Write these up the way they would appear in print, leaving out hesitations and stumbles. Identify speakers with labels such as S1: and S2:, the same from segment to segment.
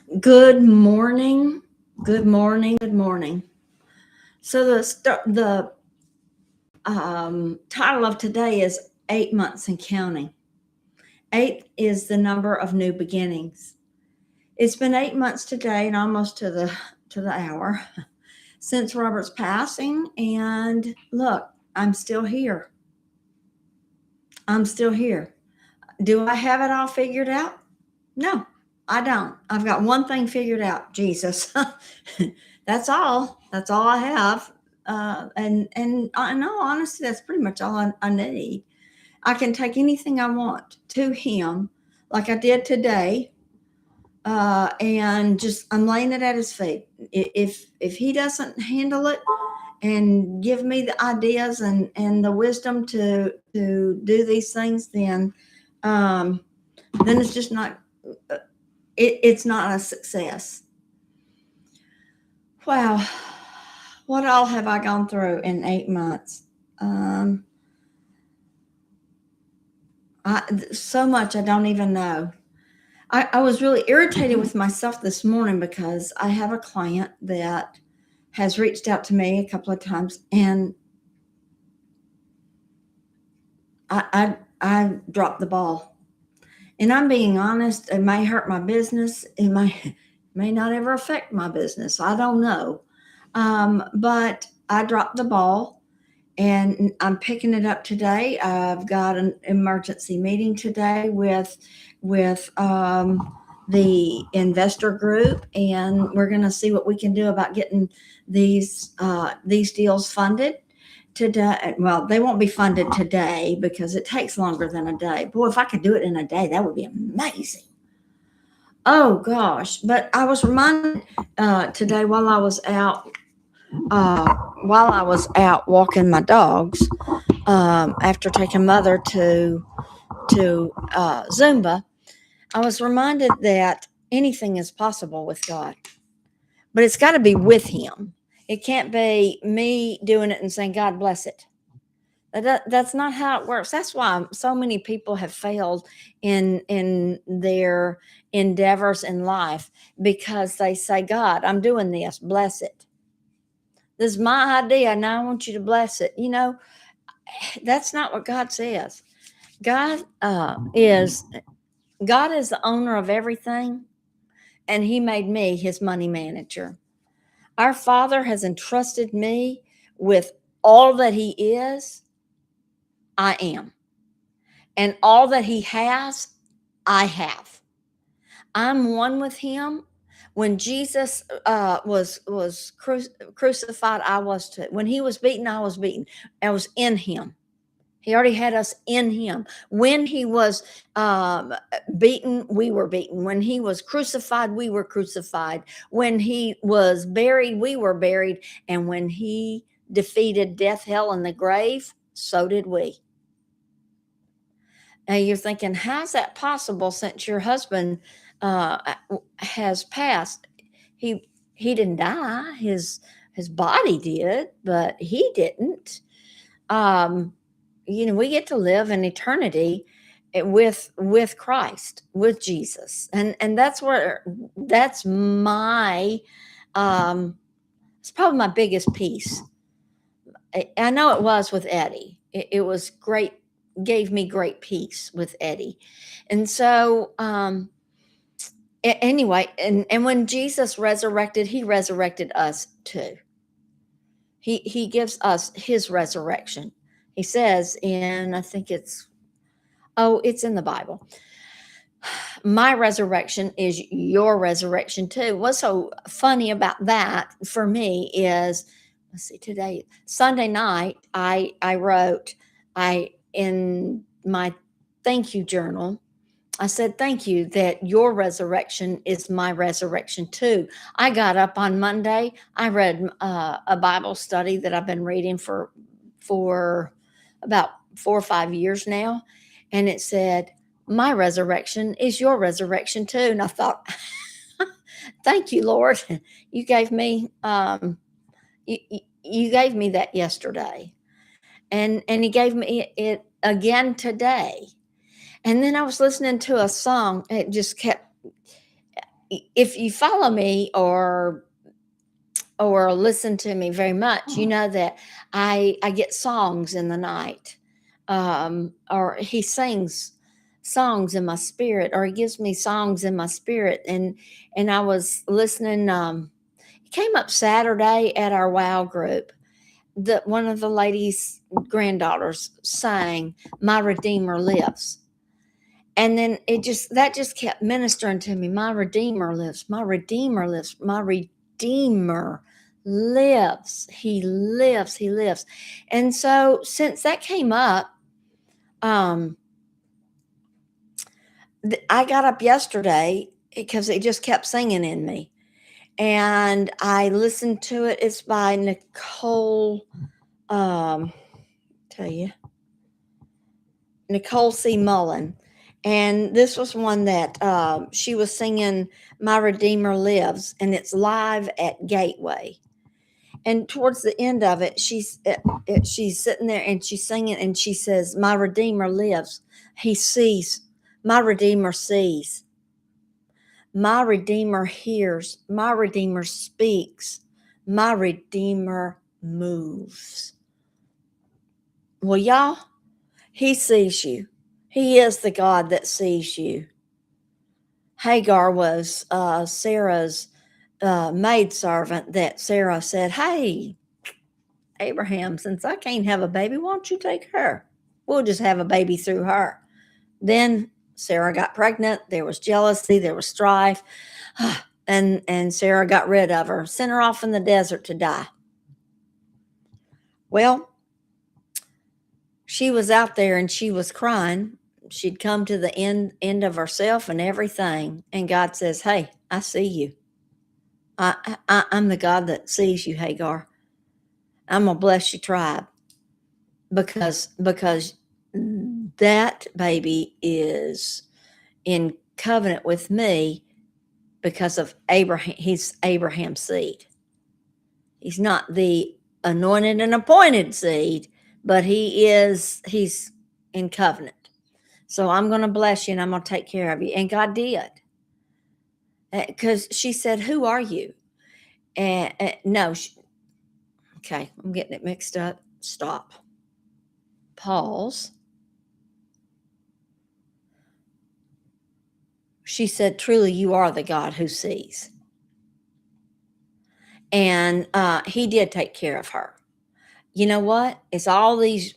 S1: Good morning. Good morning. Good morning. So the title of today is 8 months and counting. 8 is the number of new beginnings. It's been 8 months today and almost to the hour since Robert's passing, and look, I'm still here. I'm still here. Do I have it all figured out? No, I don't. I've got one thing figured out, Jesus. That's all. That's all I have. And in all honesty, that's pretty much all I need. I can take anything I want to Him, like I did today, and just I'm laying it at His feet. If He doesn't handle it and give me the ideas and the wisdom to do these things, um, then it's just not it's not a success. Wow, what all have I gone through in 8 months? Um, so much I don't even know. I was really irritated with myself this morning because I have a client that has reached out to me a couple of times, and I dropped the ball. And I'm being honest, it may hurt my business. It may not ever affect my business. I don't know. But I dropped the ball and I'm picking it up today. I've got an emergency meeting today with the investor group, and we're going to see what we can do about getting these deals funded today. Well, they won't be funded today because it takes longer than a day. Boy, if I could do it in a day, that would be amazing. Oh gosh! But I was reminded today while I was out walking my dogs after taking mother to Zumba. I was reminded that anything is possible with God, but it's got to be with Him. It can't be me doing it and saying, God bless it. That's not how it works. That's why so many people have failed in their endeavors in life, because they say, God, I'm doing this, bless it. This is my idea, now I want you to bless it. That's not what God says. God is God is the owner of everything, and He made me His money manager. Our Father has entrusted me with all that He is, I am, and all that He has, I have. I'm one with Him. When Jesus was crucified, I was too. When He was beaten, I was beaten. I was in Him. He already had us in Him. When He was beaten, we were beaten. When He was crucified, we were crucified. When He was buried, we were buried. And when He defeated death, hell, and the grave, so did we. Now you're thinking, how's that possible since your husband has passed? He didn't die. His body did, but he didn't. We get to live in eternity with Christ, with Jesus, and that's my it's probably my biggest piece. I know it was with Eddie. It was great, gave me great peace with Eddie, and so anyway, and when Jesus resurrected, He resurrected us too. He gives us His resurrection. He says in, I think it's in the Bible. My resurrection is your resurrection too. What's so funny about that for me is, let's see, today, Sunday night, I wrote, in my thank you journal, I said, thank you that your resurrection is my resurrection too. I got up on Monday. I read a Bible study that I've been reading for about 4 or 5 years now. And it said, my resurrection is your resurrection too. And I thought, thank you, Lord. You gave me, you gave me that yesterday. And He gave me it again today. And then I was listening to a song. It just kept, if you follow me or listen to me very much, you know that I get songs in the night, or he sings songs in my spirit, or he gives me songs in my spirit, and I was listening. It came up Saturday at our WOW group that one of the ladies' granddaughters sang "My Redeemer Lives." And then that just kept ministering to me. My Redeemer lives. My Redeemer lives. My Redeemer lives. He lives. He lives. And so since that came up, um, I got up yesterday because it just kept singing in me. And I listened to it. It's by Nicole, tell you, Nicole C. Mullen. And this was one that she was singing My Redeemer Lives, and it's live at Gateway. And towards the end of it, she's sitting there and she's singing, and she says, "My Redeemer lives. He sees. My Redeemer sees. My Redeemer hears. My Redeemer speaks. My Redeemer moves." Well, y'all, he sees you. He is the God that sees you. Hagar was Sarah's maidservant that Sarah said, "Hey, Abraham, since I can't have a baby, why don't you take her? We'll just have a baby through her." Then Sarah got pregnant. There was jealousy. There was strife. And Sarah got rid of her, sent her off in the desert to die. Well, she was out there and she was crying. She'd come to the end of herself and everything. And God says, "Hey, I see you. I'm the God that sees you, Hagar. I'm gonna bless your tribe because that baby is in covenant with me because of Abraham. He's Abraham's seed. He's not the anointed and appointed seed, but he's in covenant. So I'm going to bless you and I'm going to take care of you." And God did. Because she said, "Who are you?" And no, okay, I'm getting it mixed up. Stop. Pause. She said, "Truly, you are the God who sees." And he did take care of her. You know what? It's all these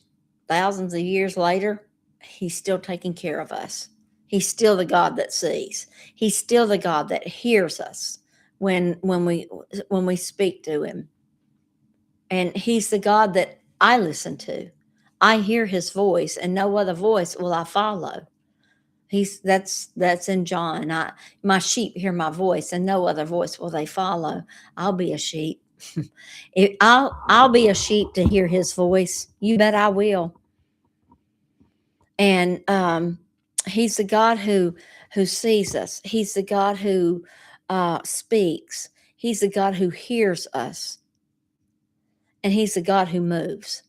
S1: thousands of years later, he's still taking care of us. He's still the God that sees. He's still the God that hears us when we speak to him. And he's the God that I listen to. I hear his voice, and no other voice will I follow. That's in John. My sheep hear my voice, and no other voice will they follow. I'll be a sheep. I'll be a sheep to hear his voice. You bet I will. And he's the God who sees us. He's the God who speaks. He's the God who hears us, and he's the God who moves.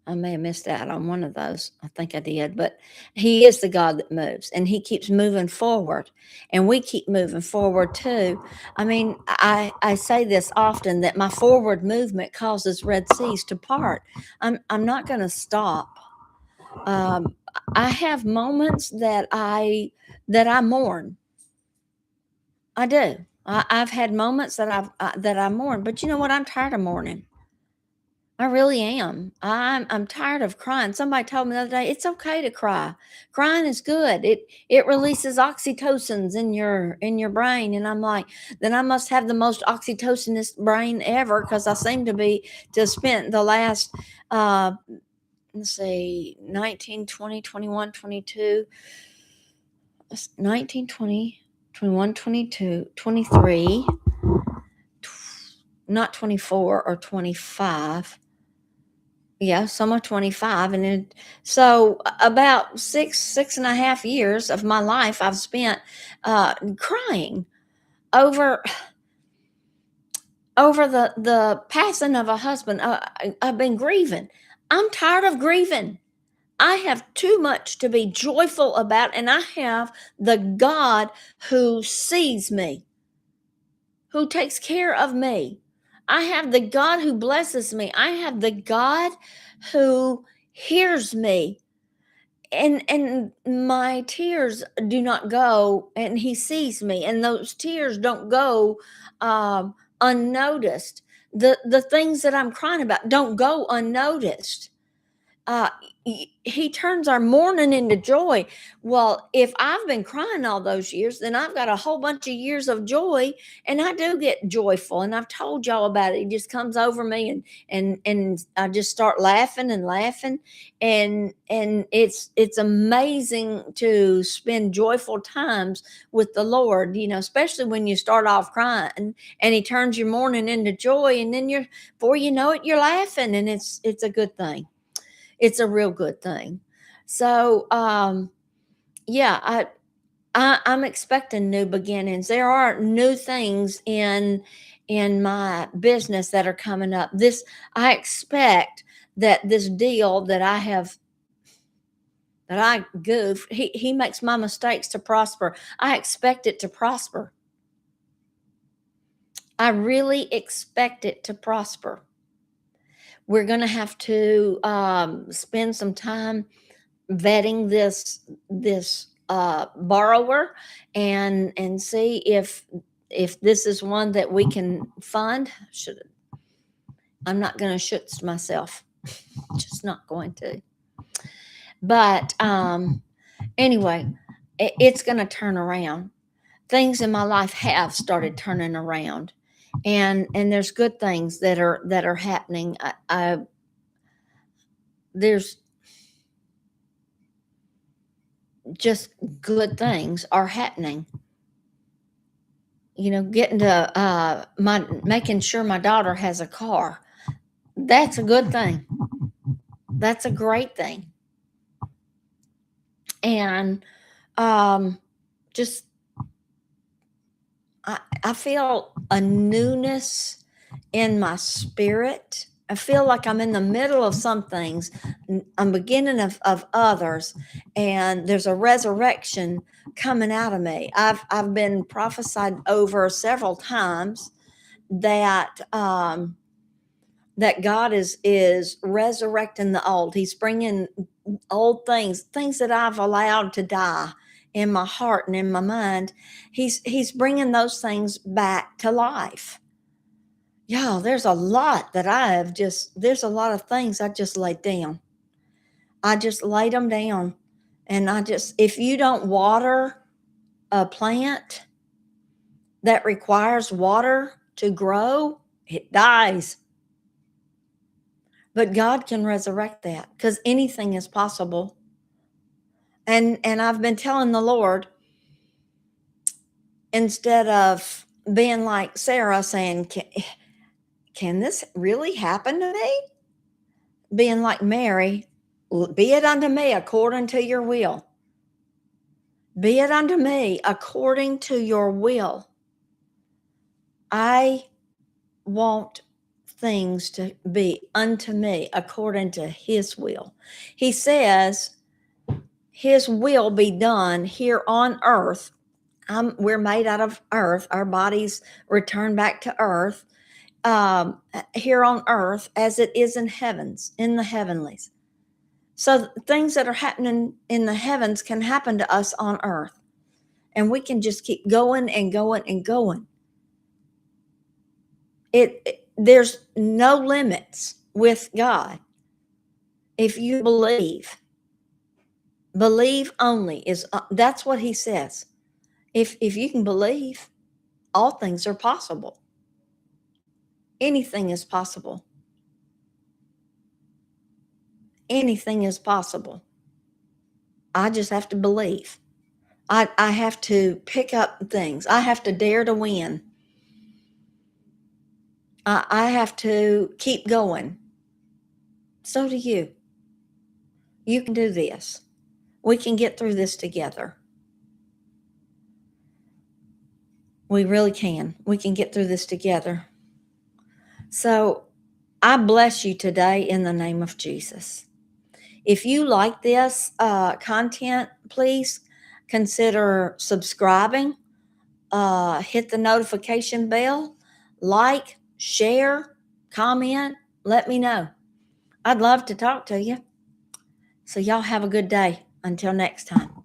S1: I may have missed out on one of those. I think I did, but he is the God that moves, and he keeps moving forward, and we keep moving forward too. I mean, I say this often that my forward movement causes Red Seas to part. I'm not going to stop. Um, I have moments that I mourn. I do. I've had moments that I mourn, but you know what? I'm tired of mourning. I really am. I'm tired of crying. Somebody told me the other day, it's okay to cry. Crying is good. It releases oxytocins in your brain. And I'm like, then I must have the most oxytocinist brain ever because I seem to spend the last let's see, 19, 20, 21, 22, 19, 20, 21, 22, 23, not 24 or 25. Yeah, some are 25. And then, so about 6.5 years of my life, I've spent crying over the passing of a husband. I've been grieving. I'm tired of grieving. I have too much to be joyful about, and I have the God who sees me. who takes care of me. I have the God who blesses me. I have the God who hears me. And my tears do not go, and he sees me, and those tears don't go unnoticed. The things that I'm crying about don't go unnoticed. uh he turns our mourning into joy. Well, if I've been crying all those years, then I've got a whole bunch of years of joy, and I do get joyful, and I've told y'all about it. It just comes over me, and I just start laughing and laughing, and it's amazing to spend joyful times with the Lord, especially when you start off crying, and he turns your mourning into joy, and then you're, before you know it, you're laughing, and it's a good thing. It's a real good thing. So, yeah, I'm expecting new beginnings. There are new things in my business that are coming up. This, I expect that this deal that I have, that I goof, he makes my mistakes to prosper. I expect it to prosper. I really expect it to prosper. We're going to have to spend some time vetting this borrower, and see if this is one that we can fund. Should I'm not going to schutz myself, just not going to. But anyway, it's going to turn around. Things in my life have started turning around, and there's good things that are happening. There's just good things are happening. Getting to my making sure my daughter has a car. That's a good thing. That's a great thing. And just I feel a newness in my spirit. I feel like I'm in the middle of some things. I'm beginning of others, and there's a resurrection coming out of me. I've been prophesied over several times that that God is resurrecting the old. He's bringing old things that I've allowed to die in my heart and in my mind. He's bringing those things back to life. Yeah, there's a lot that there's a lot of things I just laid down. I just laid them down. And if you don't water a plant that requires water to grow, it dies. But God can resurrect that, because anything is possible. And I've been telling the Lord, instead of being like Sarah saying, can this really happen to me? Being like Mary, be it unto me according to your will. Be it unto me according to your will. I want things to be unto me according to his will. He says his will be done here on earth. We're made out of earth. Our bodies return back to earth, here on earth as it is in heavens, in the heavenlies. So things that are happening in the heavens can happen to us on earth, and we can just keep going and going and going. There's no limits with God. If you believe only is that's what he says. If you can believe, all things are possible. Anything is possible. Anything is possible. I just have to believe. I have to pick up things. I have to dare to win. I have to keep going. So do you. You can do this. We can get through this together. We really can. We can get through this together. So I bless you today in the name of Jesus. If you like this content, please consider subscribing. hit the notification bell, like, share, comment, let me know. I'd love to talk to you. So y'all have a good day. Until next time.